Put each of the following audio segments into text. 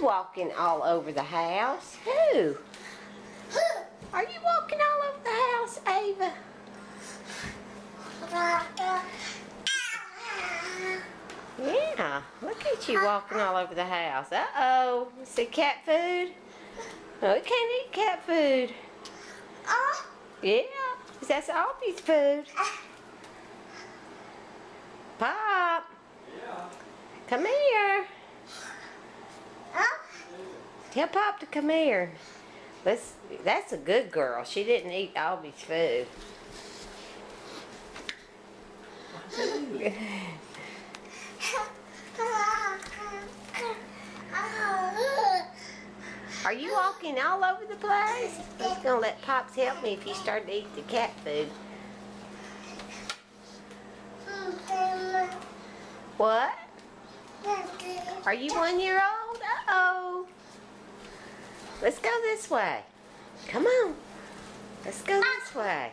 walking all over the house? Who? Are you walking all over the house, Ava? Yeah, look at you walking all over the house. Uh-oh. See cat food? No, we can't eat cat food. Yeah, that's Albie's food. Pop. Come here. Tell Pop to come here. That's a good girl. She didn't eat Albie's food. Are you walking all over the place? I'm just gonna let Pops help me if you start to eat the cat food. What? Are you 1 year old? Uh-oh. Let's go this way. Come on. Let's go this way.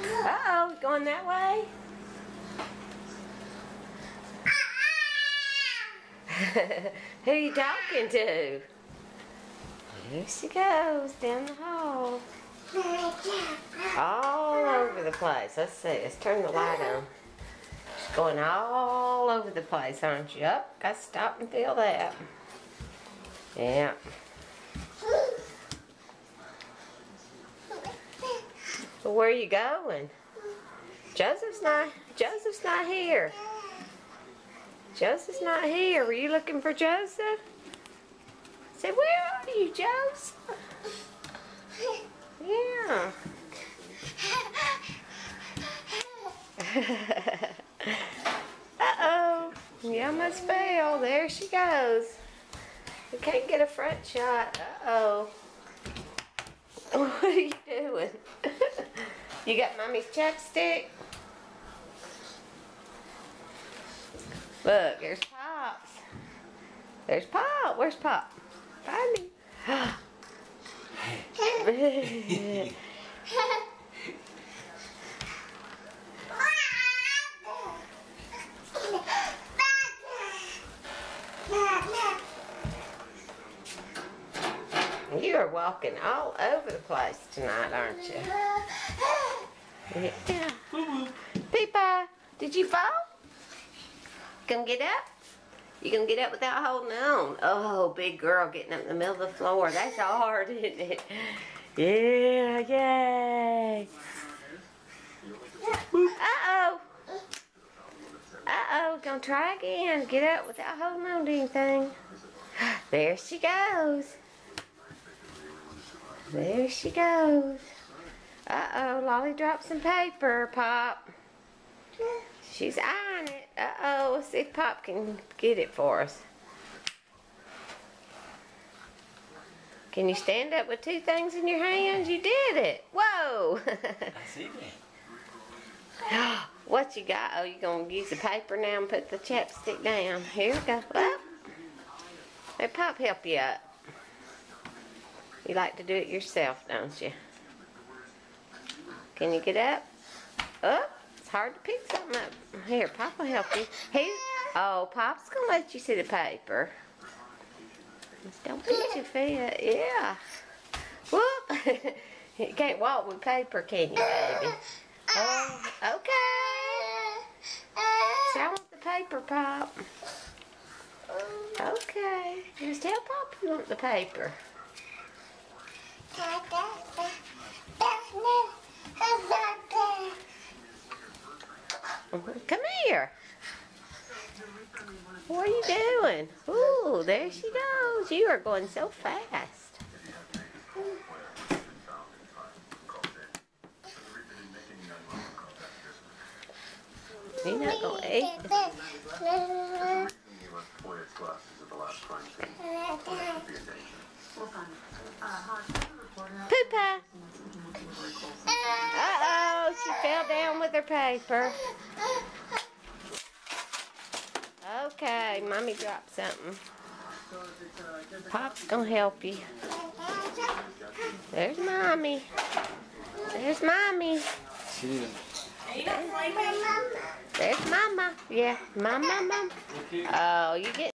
Uh-oh, going that way? Who are you talking to? Here she goes down the hall. All over the place. Let's see. Let's turn the light on. She's going all over the place, aren't you? Up. Got to stop and feel that. Yeah. Well, where are you going? Joseph's not here. Joseph's not here. Were you looking for Joseph? Say, where are you, Joseph? Yeah. Uh-oh. You almost fell. There she goes. We can't get a front shot. Uh-oh. What are you doing? You got Mommy's chapstick? Look, there's Pops. There's Pop. Where's Pop? Find him. You are walking all over the place tonight, aren't you? Yeah. Peepa, did you fall? Come get up? You gonna get up without holding on? Oh, big girl getting up in the middle of the floor. That's hard, isn't it? Yeah, yay. Uh-oh. Uh-oh, gonna try again. Get up without holding on to anything. There she goes. There she goes. Uh-oh, Lolly dropped some paper, Pop. She's eyeing it. Uh-oh, let's see if Pop can get it for us. Can you stand up with two things in your hands? You did it. Whoa. I see that. What you got? Oh, you're going to use the paper now and put the chapstick down. Here we go. Up. Let Pop help you up. You like to do it yourself, don't you? Can you get up? Up. It's hard to pick something up. Here, Pop will help you. Here. Oh, Pop's going to let you see the paper. Just don't beat your feet. Yeah. Whoop. You can't walk with paper, can you, baby? Oh, okay. See, I want the paper, Pop. Okay. Just tell Pop you want the paper. Come here. What are you doing? Ooh, there she goes. You are going so fast. You're not going to eat. Poopa. Uh-oh, she fell down with her paper. Okay, Mommy dropped something. Pop's gonna help you. There's Mommy. There's Mommy. There's Mama. Yeah, Mama. Oh, you get